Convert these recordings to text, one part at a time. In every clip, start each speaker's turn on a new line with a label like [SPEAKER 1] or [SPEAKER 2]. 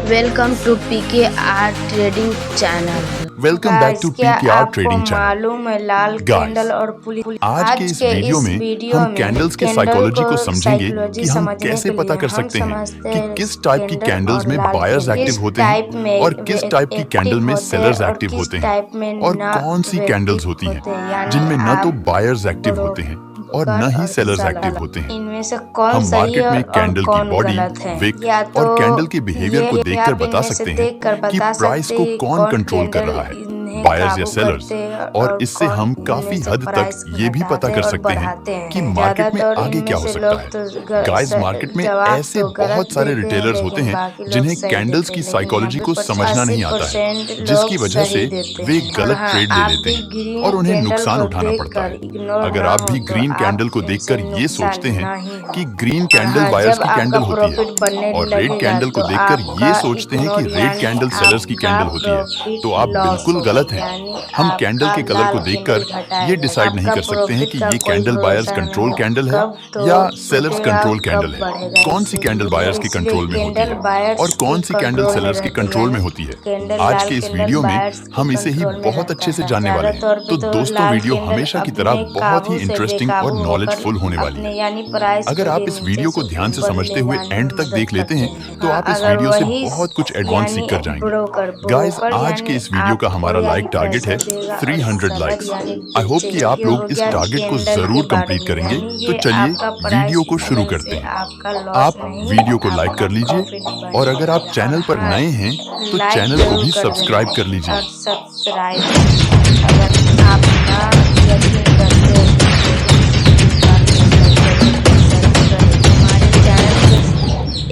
[SPEAKER 1] Welcome to PKR trading channel.
[SPEAKER 2] Welcome back to
[SPEAKER 1] क्या
[SPEAKER 2] PKR
[SPEAKER 1] आपको
[SPEAKER 2] trading channel.
[SPEAKER 1] मालूम है लाल कैंडल और पुलिस।
[SPEAKER 2] आज के इस वीडियो में हम कैंडल्स के साइकोलॉजी को समझेंगे कि हम कैसे पता कर सकते हैं कि किस टाइप की कैंडल्स में बायर्स एक्टिव होते हैं और किस टाइप की कैंडल में सेलर्स एक्टिव होते हैं, और कौन सी कैंडल्स होती हैं जिनमें न तो बायर्स एक्टिव होते हैं और न ही सेलर्स एक्टिव होते हैं।
[SPEAKER 1] इनमें से कौन
[SPEAKER 2] हम
[SPEAKER 1] सही
[SPEAKER 2] मार्केट
[SPEAKER 1] है
[SPEAKER 2] में
[SPEAKER 1] और
[SPEAKER 2] कैंडल की
[SPEAKER 1] कौन
[SPEAKER 2] बॉडी,
[SPEAKER 1] गलत है,
[SPEAKER 2] विक
[SPEAKER 1] या तो
[SPEAKER 2] और कैंडल के बिहेवियर को देखकर बता सकते हैं कि प्राइस को कौन कंट्रोल कर रहा है, बायर्स या सेलर्स। और इससे हम काफी हद तक ये भी पता कर सकते हैं कि मार्केट में आगे क्या हो सकता है। गाइस, मार्केट में ऐसे बहुत सारे रिटेलर्स होते हैं जिन्हें कैंडल्स की साइकोलॉजी को समझना नहीं आता है, जिसकी वजह से वे गलत ट्रेड ले लेते हैं और उन्हें नुकसान उठाना पड़ता है। अगर आप भी ग्रीन कैंडल को देखकर ये सोचते हैं कि ग्रीन कैंडल बायर्स की कैंडल होती है और रेड कैंडल को देखकर ये सोचते हैं कि रेड कैंडल सेलर्स की कैंडल होती है, तो आप बिल्कुल गलत हैं। हम कैंडल के कलर को देखकर ये डिसाइड नहीं कर सकते हैं कि ये कैंडल बायर्स कंट्रोल कैंडल है या सेलर्स कंट्रोल कैंडल है। कौन सी कैंडल बायर्स के कंट्रोल में होती है और कौन सी कैंडल सेलर्स के कंट्रोल में होती है, आज के इस वीडियो में हम इसे ही बहुत अच्छे से जानने वाले हैं। तो दोस्तों, वीडियो हमेशा की तरह बहुत ही इंटरेस्टिंग और नॉलेजफुल होने वाली है। अगर आप इस वीडियो को ध्यान से समझते हुए एंड तक देख लेते हैं तो आप इस वीडियो से बहुत कुछ एडवांस सीख कर जाएंगे। गाइस, आज के इस वीडियो का हमारा लाइक टारगेट है 300 लाइक्स। आई होप कि आप लोग इस टारगेट को जरूर कंप्लीट करेंगे। तो चलिए वीडियो को शुरू करते हैं। आप वीडियो को लाइक कर लीजिए और अगर आप चैनल पर नए हैं तो चैनल को भी सब्सक्राइब कर लीजिए।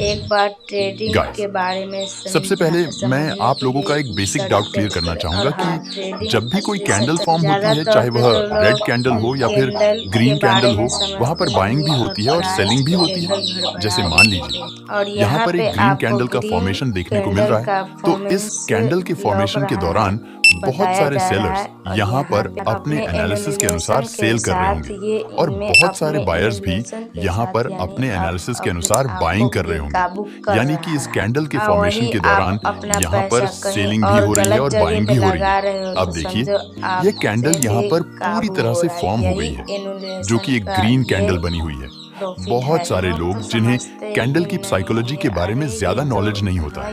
[SPEAKER 1] एक बार ट्रेडिंग के बारे में
[SPEAKER 2] सबसे पहले मैं आप लोगों का एक बेसिक डाउट क्लियर करना चाहूंगा कि जब भी कोई कैंडल फॉर्म होती है, चाहे वह रेड कैंडल हो या फिर ग्रीन कैंडल हो, वहां पर बाइंग भी होती है और सेलिंग भी होती है। जैसे मान लीजिए यहाँ पर एक ग्रीन कैंडल का फॉर्मेशन देखने को मिल रहा है, तो इस कैंडल के फॉर्मेशन के दौरान बहुत सारे सेलर्स यहाँ पर अपने एनालिसिस के अनुसार सेल कर रहे होंगे और बहुत सारे बायर्स भी यहाँ पर अपने एनालिसिस के अनुसार बाइंग कर रहे होंगे। यानी कि इस कैंडल के फॉर्मेशन के दौरान यहाँ पर सेलिंग भी हो रही है और बाइंग भी हो रही है। अब देखिए, ये कैंडल यहाँ पर पूरी तरह से फॉर्म हो गई है, जो कि एक ग्रीन कैंडल बनी हुई है। बहुत सारे लोग जिन्हें कैंडल की साइकोलॉजी के बारे में ज्यादा नॉलेज नहीं होता है,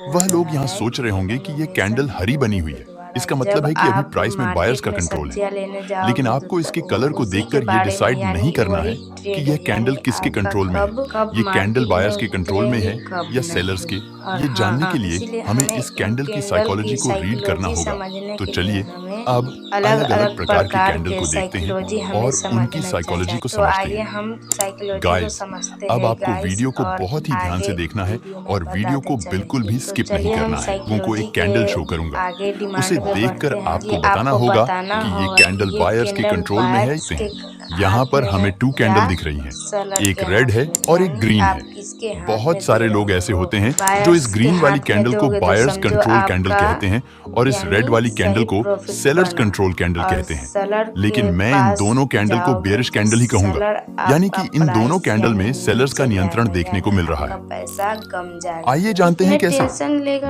[SPEAKER 2] वह लोग यहाँ सोच रहे होंगे कि ये कैंडल हरी बनी हुई है, इसका मतलब है कि अभी प्राइस में बायर्स का कंट्रोल है। लेकिन आपको इसके कलर को देखकर ये डिसाइड नहीं करना है कि यह कैंडल किसके कंट्रोल में है, ये कैंडल बायर्स के कंट्रोल में है या सेलर्स के। ये जानने के लिए हमें इस कैंडल की साइकोलॉजी को रीड करना होगा। तो चलिए अब अलग अलग प्रकार के कैंडल को देखते हैं और उनकी साइकोलॉजी को समझते हैं। गाइस, अब आपको वीडियो को बहुत ही ध्यान से देखना है और वीडियो को बिल्कुल भी स्किप नहीं करना है। उनको एक कैंडल शो करूंगा, उसे देखकर आपको बताना होगा कि ये कैंडल बायर्स के कंट्रोल में है। यहाँ पर हमें 2 कैंडल दिख रही हैं, एक रेड है और एक ग्रीन है। बहुत सारे लोग ऐसे होते हैं जो इस ग्रीन वाली कैंडल को बायर्स कंट्रोल कैंडल कहते हैं और इस रेड वाली कैंडल को सेलर्स कंट्रोल कैंडल कहते हैं। लेकिन मैं इन दोनों कैंडल को बेयरिश कैंडल ही कहूंगा, यानी कि इन दोनों कैंडल में सेलर्स का नियंत्रण देखने को मिल रहा है। आइए जानते हैं कैसे।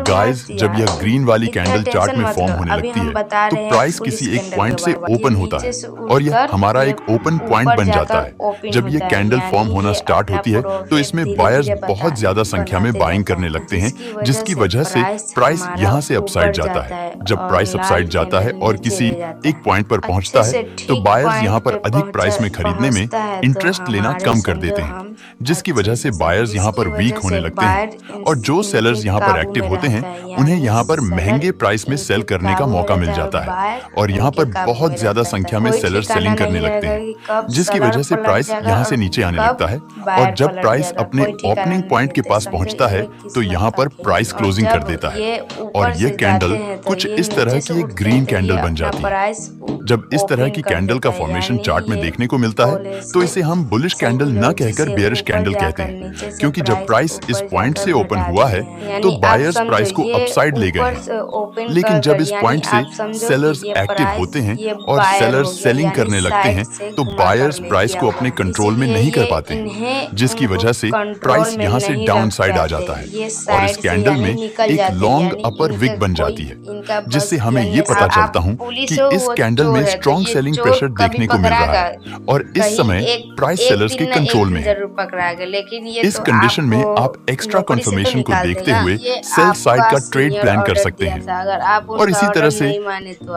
[SPEAKER 2] गाइस, जब यह ग्रीन वाली कैंडल चार्ट में फॉर्म होने लगती है तो प्राइस किसी एक पॉइंट से ओपन होता है और यह हमारा एक ओपन पॉइंट बन जाता है। जब ये कैंडल फॉर्म होना स्टार्ट होती है तो इसमें बायर्स बहुत ज्यादा संख्या में बाइंग करने लगते हैं, जिसकी वजह से प्राइस यहाँ से अपसाइड जाता है। जब प्राइस अपसाइड जाता है और किसी एक पॉइंट पर पहुंचता है तो बायर्स यहाँ पर अधिक प्राइस में खरीदने में इंटरेस्ट लेना कम कर देते हैं, जिसकी वजह से बायर्स यहाँ पर वीक होने लगते हैं और जो सेलर्स यहाँ पर एक्टिव होते हैं उन्हें यहाँ पर महंगे प्राइस में सेल करने का मौका मिल जाता है और यहाँ पर बहुत ज्यादा संख्या में सेलर्स सेलिंग करने लगते हैं, जिसकी वजह से प्राइस यहाँ से नीचे आने लगता है और जब प्राइस अपने ओपनिंग पॉइंट के पास पहुंचता है तो यहाँ पर प्राइस क्लोजिंग कर देता है और ये कैंडल कुछ इस तरह की एक ग्रीन कैंडल बन जाती है। जब इस तरह की कैंडल का फॉर्मेशन चार्ट में देखने को मिलता है तो इसे हम बुलिश कैंडल न कहकर बेयरिश कैंडल कहते हैं, क्योंकि जब प्राइस इस पॉइंट से ओपन हुआ है तो बायर्स प्राइस को अपसाइड ले गए हैं। लेकिन जब इस पॉइंट से सेलर्स एक्टिव होते हैं और सेलर्स सेलिंग करने लगते हैं तो बायर्स प्राइस को अपने कंट्रोल में नहीं कर पाते, जिसकी वजह से प्राइस यहाँ से डाउन साइड आ जाता है और इस कैंडल में एक लॉन्ग अपर विक बन जाती है, जिससे हमें ये पता चलता हूँ कि इस कैंडल में स्ट्रॉन्ग सेलिंग प्रेशर देखने को मिल रहा है और इस समय प्राइस सेलर्स के कंट्रोल में है। इस कंडीशन में आप एक्स्ट्रा कंफर्मेशन को देखते हुए सेल साइड का ट्रेड प्लान कर सकते हैं। और इसी तरह से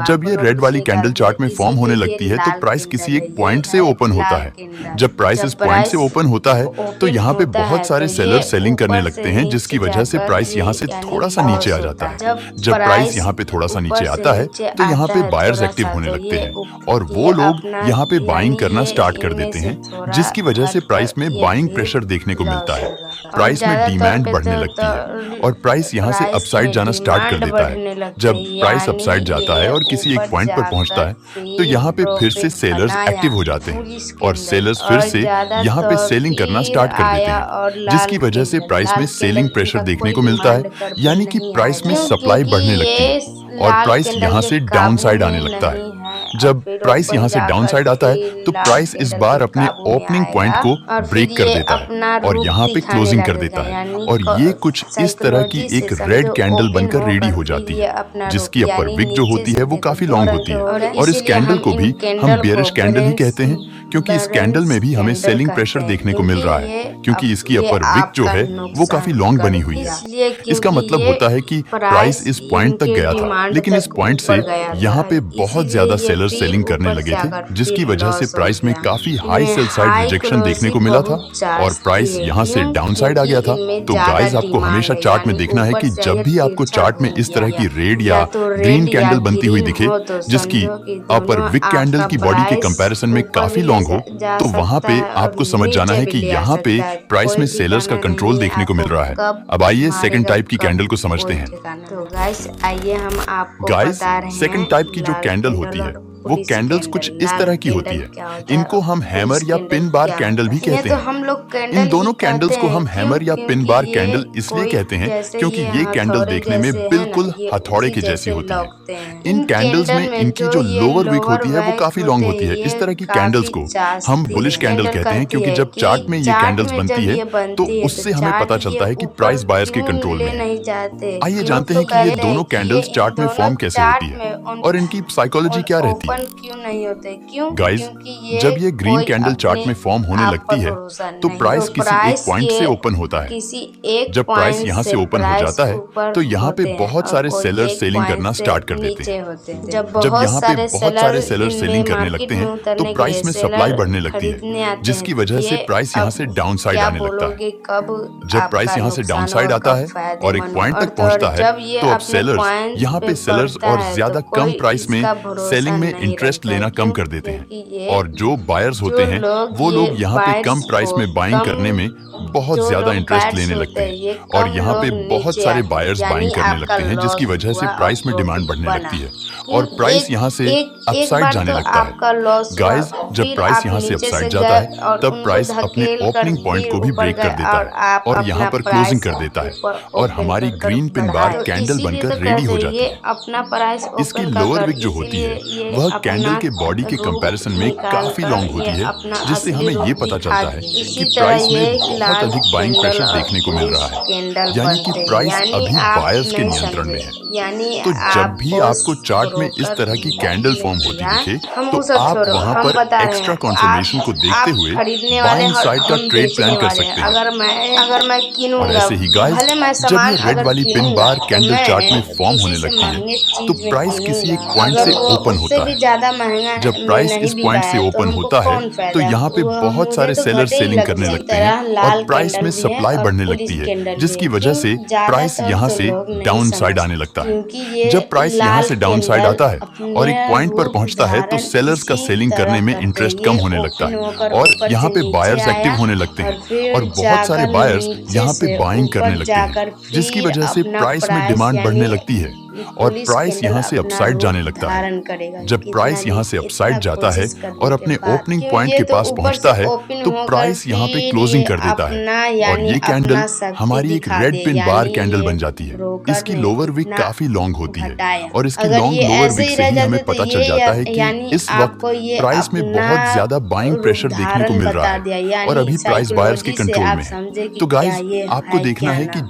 [SPEAKER 2] जब ये रेड वाली कैंडल चार्ट में फॉर्म होने लगती है तो प्राइस किसी एक पॉइंट से ओपन होता है। जब प्राइस इस पॉइंट से ओपन होता है तो यहाँ पे बहुत सारे सेलर सेलिंग करने लगते हैं, जिसकी वजह से प्राइस यहाँ से थोड़ा सा नीचे आ जाता है। जब प्राइस यहाँ पे थोड़ा सा नीचे आता है तो यहाँ पे बायर्स एक्टिव होने लगते हैं और वो लोग यहाँ पे बाइंग करना स्टार्ट कर देते हैं, जिसकी वजह से प्राइस में बाइंग प्रेशर देखने को मिलता है। प्राइस में डिमांड बढ़ने लगती है और प्राइस यहाँ से अपसाइड जाना स्टार्ट कर देता है। जब प्राइस अपसाइड जाता है और किसी एक पॉइंट पर पहुंचता है तो यहाँ पे फिर से सेलर्स एक्टिव हो जाते हैं और सेलर्स फिर से यहाँ पे सेलिंग करना स्टार्ट कर देते हैं, जिसकी वजह से प्राइस में सेलिंग प्रेशर देखने को मिलता है, यानी कि प्राइस में सप्लाई बढ़ने लगती है और प्राइस यहाँ से डाउन साइड आने लगता है। जब प्राइस यहाँ से डाउन साइड आता है तो प्राइस इस बार अपने ओपनिंग पॉइंट को ब्रेक कर देता है और यहाँ पे क्लोजिंग कर देता है और ये कुछ इस तरह की एक रेड कैंडल बनकर रेडी हो जाती है, जिसकी अपर विक जो होती है वो काफी लॉन्ग होती है। और इस कैंडल को भी हम बेयरिश कैंडल ही कहते हैं, क्योंकि इस कैंडल में भी हमें सेलिंग प्रेशर देखने को मिल रहा है, क्योंकि इसकी अपर विक जो है वो काफी लॉन्ग बनी हुई है। इसका मतलब होता है कि प्राइस इस पॉइंट तक गया था, लेकिन इस पॉइंट से यहाँ पे बहुत ज्यादा सेलर सेलिंग करने लगे थे, जिसकी वजह से प्राइस में काफी हाई सेल साइड रिजेक्शन देखने को मिला था और प्राइस यहाँ से डाउन साइड आ गया था। तो गाइस, आपको हमेशा चार्ट में देखना है कि जब भी आपको चार्ट में इस तरह की रेड या ग्रीन कैंडल बनती हुई दिखे, जिसकी अपर विक कैंडल की बॉडी के कंपैरिजन में काफी लॉन्ग हो, तो वहां पे आपको समझ जाना है कि यहाँ पे प्राइस में सेलर्स का कंट्रोल देखने को मिल रहा है। अब आइए सेकंड टाइप की कैंडल को समझते हैं।
[SPEAKER 1] तो गाइस, आइए हम आपको
[SPEAKER 2] गाइस,
[SPEAKER 1] बता रहे हैं
[SPEAKER 2] सेकंड टाइप की जो कैंडल होती है वो कैंडल्स कुछ इस तरह की होती है। इनको हम हैमर या पिन बार कैंडल भी कहते हैं। इन दोनों कैंडल्स को हम हैमर या पिन बार कैंडल इसलिए कहते हैं क्योंकि ये कैंडल देखने में बिल्कुल हथौड़े की जैसी होती है। इन कैंडल्स में इनकी जो लोअर विक होती है वो काफी लॉन्ग होती है। इस तरह की कैंडल्स को हम बुलिश कैंडल कहते हैं, क्योंकि जब चार्ट में ये कैंडल्स बनती है तो उससे हमें पता चलता है कि प्राइस बायर्स के कंट्रोल में है। आइए जानते हैं कि ये दोनों कैंडल्स चार्ट में फॉर्म कैसे होती है और इनकी साइकोलॉजी क्या रहती है।
[SPEAKER 1] क्यों नहीं होते? क्यों?
[SPEAKER 2] गाइस, जब ये ग्रीन कैंडल चार्ट में फॉर्म होने लगती है तो प्राइस किसी एक पॉइंट से ओपन होता है। जब प्राइस यहाँ से ओपन हो जाता है तो यहाँ पे बहुत सारे सेलर्स सेलिंग करना स्टार्ट कर देते हैं। जब यहाँ पे बहुत सारे सेलर्स सेलिंग करने लगते हैं तो प्राइस में सप्लाई बढ़ने लगती है, जिसकी वजह से प्राइस यहाँ से डाउन साइड आने लगता है। जब प्राइस यहाँ से डाउन साइड आता है और एक पॉइंट तक पहुँचता है तो अब सेलर्स यहाँ पे सेलर्स और ज्यादा कम प्राइस में सेलिंग में इंटरेस्ट लेना कम कर देते हैं और जो बायर्स होते हैं वो लोग यहाँ पे कम प्राइस में बाइंग करने में बहुत ज्यादा इंटरेस्ट लेने लगते हैं और यहाँ पे बहुत सारे बायर्स बाइंग करने लगते हैं, जिसकी वजह से प्राइस में डिमांड बढ़ने लगती है और प्राइस यहाँ से अपसाइड जाने लगता है। गाइस, जब प्राइस यहाँ से अपसाइड जाता है तब प्राइस अपने ओपनिंग पॉइंट को भी ब्रेक कर देता है और यहाँ पर क्लोजिंग कर देता है और हमारी ग्रीन पिन बार कैंडल बनकर रेडी हो जाती है। इसकी लोअर विक जो होती है वह कैंडल के बॉडी के कंपैरिजन में काफी लॉन्ग होती है, जिससे हमें ये पता चलता है कि प्राइस में बहुत अधिक बाइंग प्रेशर देखने को मिल रहा है, यानी कि प्राइस अभी बायर्स के नियंत्रण में है। तो जब भी आपको चार्ट में इस तरह की कैंडल फॉर्म होती दिखे तो आप वहां पर एक्स्ट्रा कॉन्फर्मेशन को देखते हुए बाइंग साइड का ट्रेड प्लान कर सकते हैं।
[SPEAKER 1] अगर मैं
[SPEAKER 2] और ऐसे ही गाइस, जब ये रेड वाली पिन बार कैंडल चार्ट में फॉर्म होने लगती है तो प्राइस किसी एक पॉइंट से ओपन होता है। जब प्राइस इस पॉइंट से ओपन होता है तो यहाँ पे बहुत सारे सेलर सेलिंग करने लगते हैं और प्राइस में सप्लाई बढ़ने लगती है, जिसकी वजह से प्राइस यहाँ से डाउन साइड आने लगता है। जब प्राइस यहाँ से डाउन साइड आता है और एक पॉइंट पर पहुंचता है तो सेलर्स का सेलिंग करने में इंटरेस्ट कम होने लगता है और यहाँ पे बायर्स एक्टिव होने लगते हैं और बहुत सारे बायर्स यहाँ पे बाइंग करने लगते हैं, जिसकी वजह से प्राइस में डिमांड बढ़ने लगती है
[SPEAKER 1] ये
[SPEAKER 2] और
[SPEAKER 1] पुलिस
[SPEAKER 2] प्राइस
[SPEAKER 1] कैंडल
[SPEAKER 2] यहाँ से
[SPEAKER 1] अपना
[SPEAKER 2] अपसाइड
[SPEAKER 1] रूप
[SPEAKER 2] जाने लगता है।
[SPEAKER 1] धारण करेगा।
[SPEAKER 2] जब
[SPEAKER 1] कितना
[SPEAKER 2] प्राइस यहाँ
[SPEAKER 1] भी
[SPEAKER 2] से
[SPEAKER 1] इतना
[SPEAKER 2] अपसाइड जाता है
[SPEAKER 1] कोशिश करने
[SPEAKER 2] और
[SPEAKER 1] के
[SPEAKER 2] अपने
[SPEAKER 1] बाद
[SPEAKER 2] ओपनिंग
[SPEAKER 1] क्यों
[SPEAKER 2] पॉइंट
[SPEAKER 1] ये
[SPEAKER 2] के
[SPEAKER 1] तो
[SPEAKER 2] पास
[SPEAKER 1] ऊपर से
[SPEAKER 2] पहुँचता है,
[SPEAKER 1] ओपन
[SPEAKER 2] तो
[SPEAKER 1] होकर
[SPEAKER 2] प्राइस यहाँ पे
[SPEAKER 1] फिर
[SPEAKER 2] क्लोजिंग
[SPEAKER 1] ये
[SPEAKER 2] कर देता है
[SPEAKER 1] अपना
[SPEAKER 2] और
[SPEAKER 1] यानी
[SPEAKER 2] ये कैंडल
[SPEAKER 1] अपना शक्ति
[SPEAKER 2] हमारी एक
[SPEAKER 1] दिखा
[SPEAKER 2] रेड
[SPEAKER 1] दे,
[SPEAKER 2] पिन बार
[SPEAKER 1] यानी
[SPEAKER 2] कैंडल
[SPEAKER 1] ये
[SPEAKER 2] बन जाती है।
[SPEAKER 1] ब्रोकर
[SPEAKER 2] इसकी
[SPEAKER 1] ने
[SPEAKER 2] लोअर विक
[SPEAKER 1] इतना
[SPEAKER 2] काफ़ी लॉन्ग होती है
[SPEAKER 1] घटाया।
[SPEAKER 2] और इसकी
[SPEAKER 1] अगर
[SPEAKER 2] लॉन्ग
[SPEAKER 1] ये
[SPEAKER 2] लोअर
[SPEAKER 1] ऐसे
[SPEAKER 2] विक
[SPEAKER 1] ही
[SPEAKER 2] से
[SPEAKER 1] रह
[SPEAKER 2] ही हमें
[SPEAKER 1] जाते तो
[SPEAKER 2] पता चल
[SPEAKER 1] ये
[SPEAKER 2] जाता है कि
[SPEAKER 1] यानी
[SPEAKER 2] इस वक्त
[SPEAKER 1] आपको ये
[SPEAKER 2] प्राइस में
[SPEAKER 1] अपना
[SPEAKER 2] बहुत ज़्यादा बाइंग
[SPEAKER 1] रूप
[SPEAKER 2] प्रेशर देखने को
[SPEAKER 1] धारण
[SPEAKER 2] मिल रहा
[SPEAKER 1] बता
[SPEAKER 2] है
[SPEAKER 1] दिया,
[SPEAKER 2] और
[SPEAKER 1] यानी
[SPEAKER 2] अभी प्राइस बायर्स के
[SPEAKER 1] साइकोलॉजी से
[SPEAKER 2] कंट्रोल
[SPEAKER 1] आप
[SPEAKER 2] में है।
[SPEAKER 1] समझे कि
[SPEAKER 2] तो
[SPEAKER 1] क्या
[SPEAKER 2] गाइस
[SPEAKER 1] ये
[SPEAKER 2] आपको
[SPEAKER 1] है
[SPEAKER 2] देखना
[SPEAKER 1] क्या
[SPEAKER 2] है कि
[SPEAKER 1] ना।